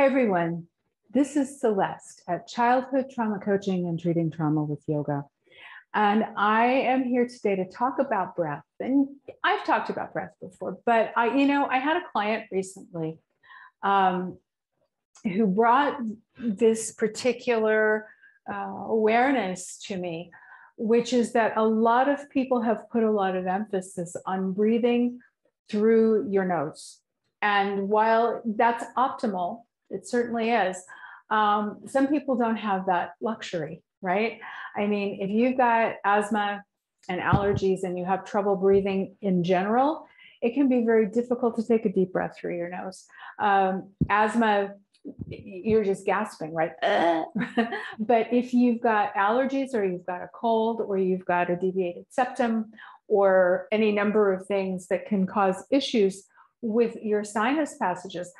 Hi, everyone. This is Celeste at Childhood Trauma Coaching and Treating Trauma with Yoga. And I am here today to talk about breath. And I've talked about breath before, but I had a client recently who brought this particular awareness to me, which is that a lot of people have put a lot of emphasis on breathing through your nose. And while that's optimal, it certainly is, some people don't have that luxury, right? I mean, if you've got asthma and allergies and you have trouble breathing in general, it can be very difficult to take a deep breath through your nose. Asthma, you're just gasping, right? But if you've got allergies or you've got a cold or you've got a deviated septum or any number of things that can cause issues with your sinus passages,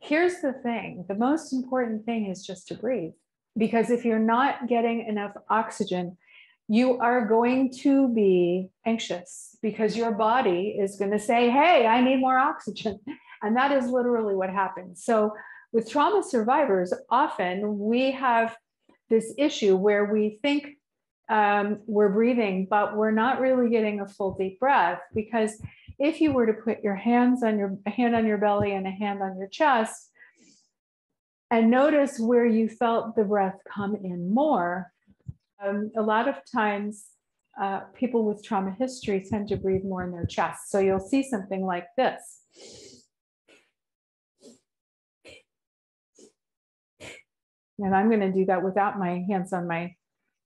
here's the thing. The most important thing is just to breathe, because if you're not getting enough oxygen, you are going to be anxious because your body is going to say, hey, I need more oxygen. And that is literally what happens. So with trauma survivors, often we have this issue where we think we're breathing, but we're not really getting a full deep breath. Because if you were to put your hand on your belly and a hand on your chest and notice where you felt the breath come in more, a lot of times people with trauma history tend to breathe more in their chest. So you'll see something like this. And I'm going to do that without my hands on my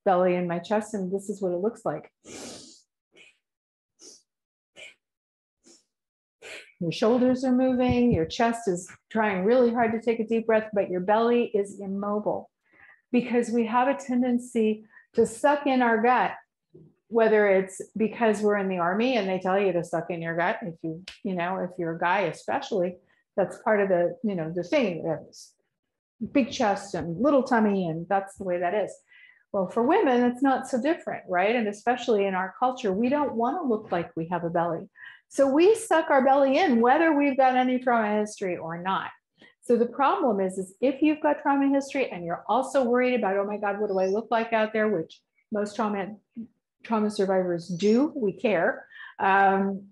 belly and my chest, and this is what it looks like. Your shoulders are moving, your chest is trying really hard to take a deep breath, but your belly is immobile because we have a tendency to suck in our gut, whether it's because we're in the Army and they tell you to suck in your gut. If you're a guy, especially, that's part of the thing. There's big chest and little tummy, and that's the way that is. Well, for women, it's not so different, right? And especially in our culture, we don't want to look like we have a belly. So we suck our belly in, whether we've got any trauma history or not. So the problem is if you've got trauma history and you're also worried about, oh my God, what do I look like out there? Which most trauma survivors do. We care.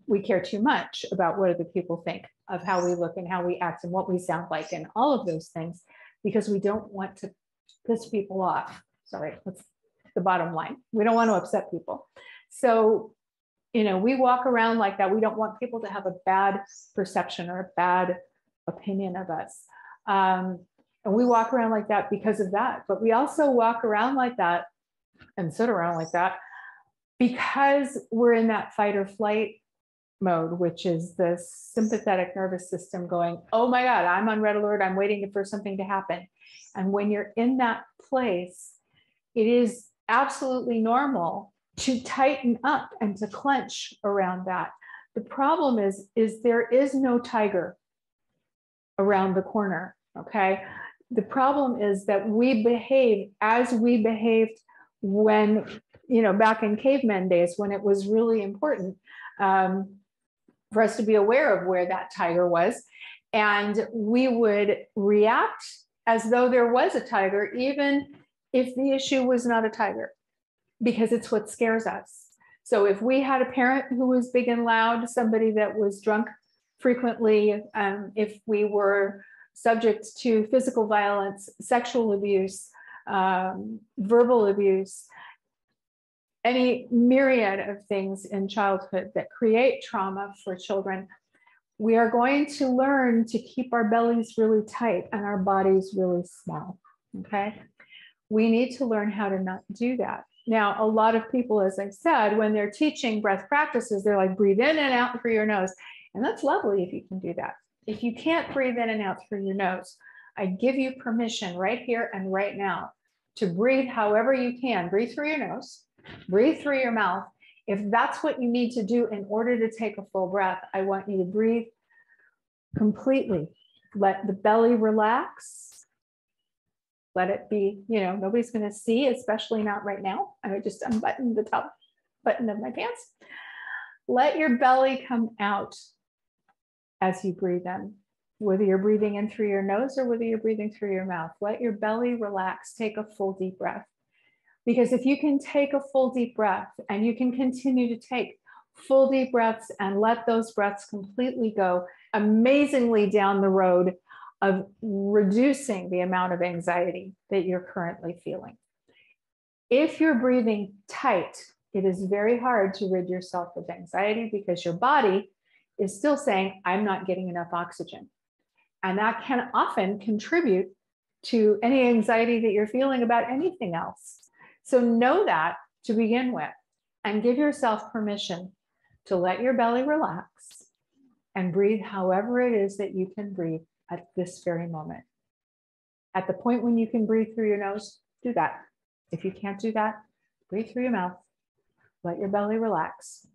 We care too much about what other people think of how we look and how we act and what we sound like and all of those things, because we don't want to piss people off. Sorry, that's the bottom line. We don't want to upset people. So, we walk around like that. We don't want people to have a bad perception or a bad opinion of us. And we walk around like that because of that. But we also walk around like that and sit around like that because we're in that fight or flight mode, which is the sympathetic nervous system going, oh my God, I'm on red alert. I'm waiting for something to happen. And when you're in that place, it is absolutely normal to tighten up and to clench around that. The problem is there is no tiger around the corner, okay? The problem is that we behave as we behaved when, back in caveman days, when it was really important for us to be aware of where that tiger was. And we would react as though there was a tiger, even if the issue was not a tiger, because it's what scares us. So if we had a parent who was big and loud, somebody that was drunk frequently, if we were subject to physical violence, sexual abuse, verbal abuse, any myriad of things in childhood that create trauma for children, we are going to learn to keep our bellies really tight and our bodies really small, okay? We need to learn how to not do that. Now, a lot of people, as I said, when they're teaching breath practices, they're like, breathe in and out through your nose. And that's lovely if you can do that. If you can't breathe in and out through your nose, I give you permission right here and right now to breathe however you can. Breathe through your nose, breathe through your mouth. If that's what you need to do in order to take a full breath, I want you to breathe completely. Let the belly relax. Let it be, nobody's going to see, especially not right now. I would just unbutton the top button of my pants. Let your belly come out as you breathe in. whether you're breathing in through your nose or whether you're breathing through your mouth. Let your belly relax. Take a full deep breath. Because if you can take a full deep breath and you can continue to take full deep breaths and let those breaths completely go amazingly down the road of reducing the amount of anxiety that you're currently feeling. If you're breathing tight, it is very hard to rid yourself of anxiety because your body is still saying, I'm not getting enough oxygen. And that can often contribute to any anxiety that you're feeling about anything else. So know that to begin with, and give yourself permission to let your belly relax and breathe however it is that you can breathe at this very moment. At the point when you can breathe through your nose, do that. If you can't do that, breathe through your mouth. Let your belly relax.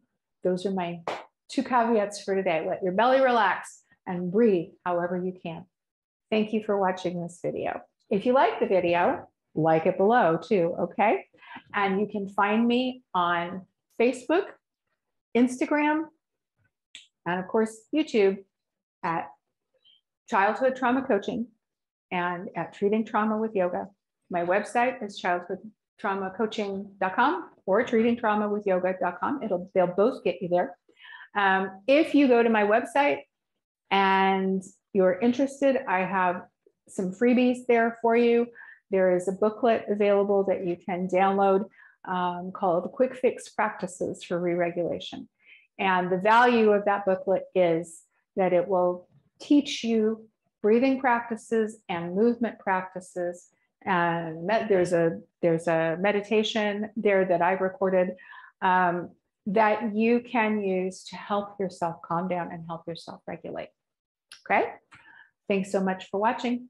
Those are my 2 caveats for today. Let your belly relax and breathe however you can. Thank you for watching this video. If you like the video, like it below too, okay? And you can find me on Facebook, Instagram, and of course, YouTube at Childhood Trauma Coaching and at Treating Trauma with Yoga. My website is childhoodtraumacoaching.com or treatingtraumawithyoga.com. They'll both get you there. If you go to my website and you're interested, I have some freebies there for you. There is a booklet available that you can download called Quick Fix Practices for Re-Regulation. And the value of that booklet is that it will teach you breathing practices and movement practices. And there's a meditation there that I recorded that you can use to help yourself calm down and help yourself regulate. Okay? Thanks so much for watching.